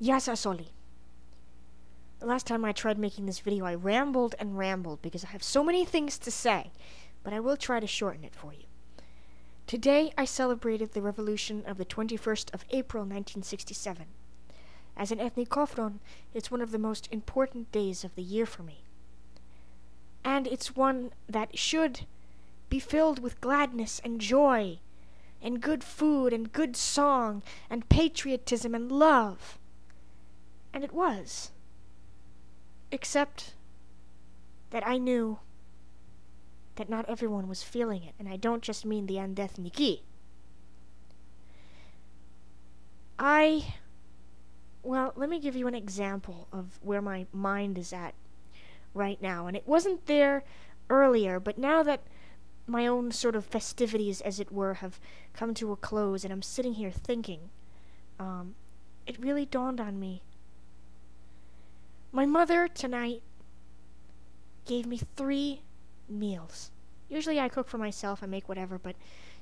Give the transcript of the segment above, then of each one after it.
Yasa Soli. The last time I tried making this video, I rambled and rambled because I have so many things to say, but I will try to shorten it for you. Today, I celebrated the revolution of the 21st of April 1967. As an Ethnikofron, it's one of the most important days of the year for me. And it's one that should be filled with gladness and joy, and good food and good song, and patriotism and love. And it was. Except that I knew that not everyone was feeling it, and I don't just mean the Andethniki. Well, let me give you an example of where my mind is at right now. And it wasn't there earlier, but now that my own sort of festivities, as it were, have come to a close, and I'm sitting here thinking, it really dawned on me. My mother tonight gave me 3 meals. Usually I cook for myself, I make whatever, but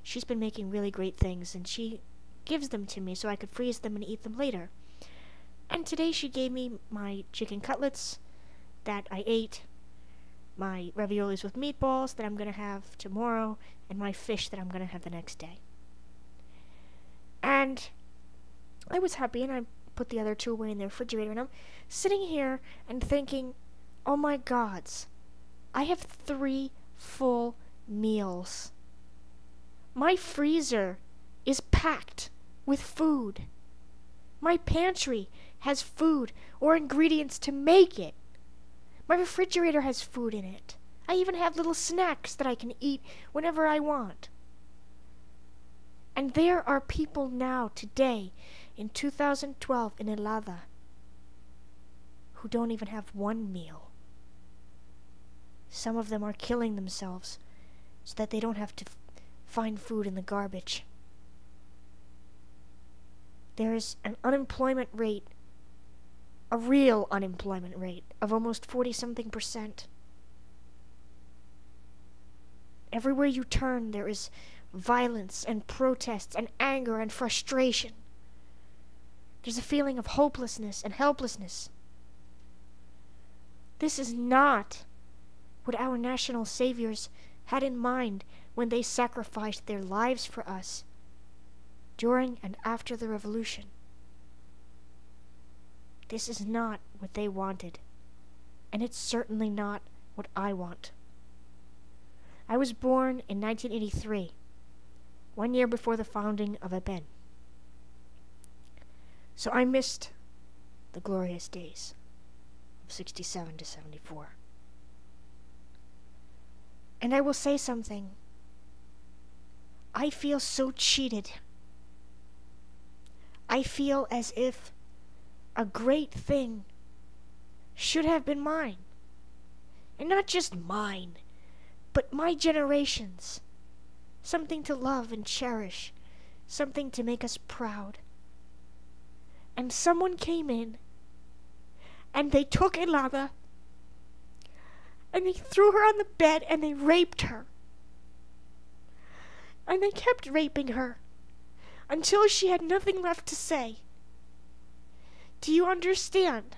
she's been making really great things, and she gives them to me so I could freeze them and eat them later. And today she gave me my chicken cutlets that I ate, my raviolis with meatballs that I'm going to have tomorrow, and my fish that I'm going to have the next day. And I was happy, and I put the other 2 away in the refrigerator, and I'm sitting here and thinking, oh my gods, I have 3 full meals. My freezer is packed with food. My pantry has food or ingredients to make it. My refrigerator has food in it. I even have little snacks that I can eat whenever I want. And there are people now, today, in 2012, in Elada, who don't even have 1 meal. Some of them are killing themselves so that they don't have to find food in the garbage. There is an unemployment rate, a real unemployment rate, of almost 40-something%. Everywhere you turn, there is violence and protests and anger and frustration. There's a feeling of hopelessness and helplessness. This is not what our national saviors had in mind when they sacrificed their lives for us during and after the revolution. This is not what they wanted, and it's certainly not what I want. I was born in 1983, 1 year before the founding of APEN. So I missed the glorious days of 67 to 74. And I will say something. I feel so cheated. I feel as if a great thing should have been mine. And not just mine, but my generation's. Something to love and cherish. Something to make us proud. And someone came in, and they took Elada, and they threw her on the bed, and they raped her. And they kept raping her until she had nothing left to say. Do you understand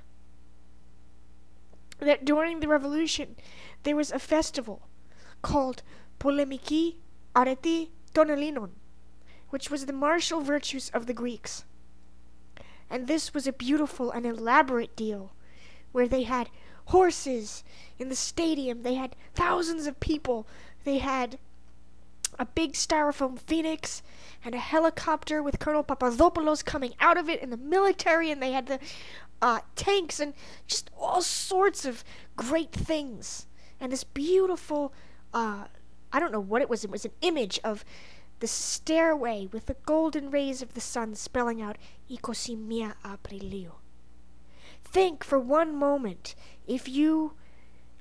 that during the revolution there was a festival called Polemiki Areti Tonelinon, which was the martial virtues of the Greeks? And this was a beautiful and elaborate deal where they had horses in the stadium, they had thousands of people, they had a big styrofoam phoenix and a helicopter with Colonel Papadopoulos coming out of it, and the military, and they had the tanks and just all sorts of great things. And this beautiful, I don't know what it was an image of the stairway with the golden rays of the sun spelling out Ikosimia Aprilio. Think for one moment, if you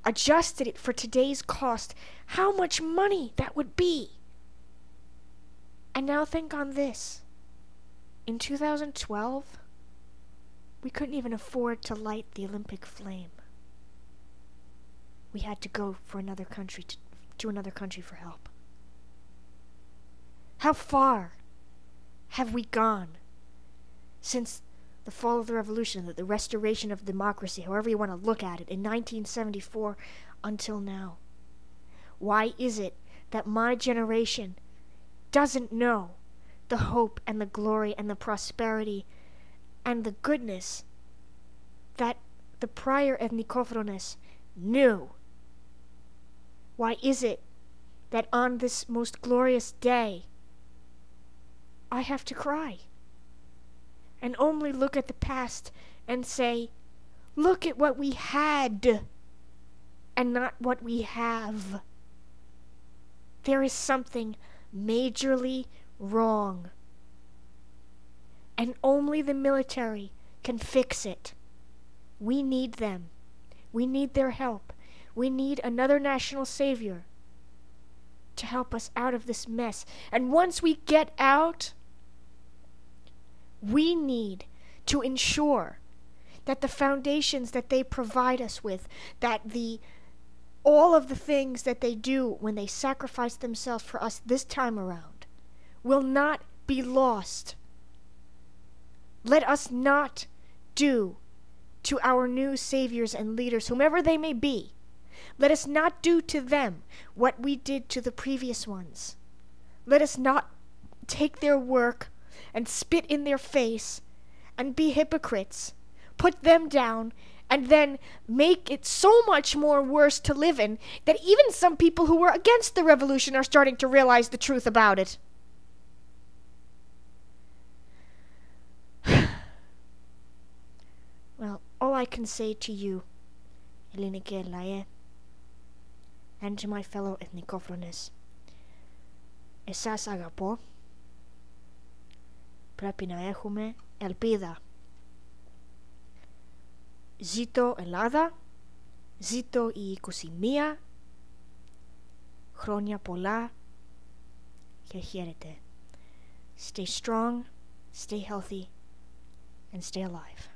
adjusted it for today's cost, how much money that would be. And now think on this. In 2012, we couldn't even afford to light the Olympic flame. We had to go for another country to another country for help. How far have we gone since the fall of the revolution, the restoration of democracy, however you want to look at it, in 1974 until now? Why is it that my generation doesn't know the hope and the glory and the prosperity and the goodness that the prior Ethnikofrones knew? Why is it that on this most glorious day I have to cry and only look at the past and say, look at what we had and not what we have? There is something majorly wrong, and only the military can fix it. We need them. We need their help. We need another national savior to help us out of this mess. And once we get out, we need to ensure that the foundations that they provide us with, that all of the things that they do when they sacrifice themselves for us this time around, will not be lost. Let us not do to our new saviors and leaders, whomever they may be, let us not do to them what we did to the previous ones. Let us not take their work and spit in their face and be hypocrites, put them down, and then make it so much more worse to live in that even some people who were against the revolution are starting to realize the truth about it. Well, all I can say to you, Ελληνική Laie, and to my fellow Ethnikofrones, εσάς αγαπώ, πρέπει να έχουμε ελπίδα. Ζήτω Ελλάδα, ζήτω η 21, χρόνια πολλά και χαίρετε. Stay strong, stay healthy, and stay alive.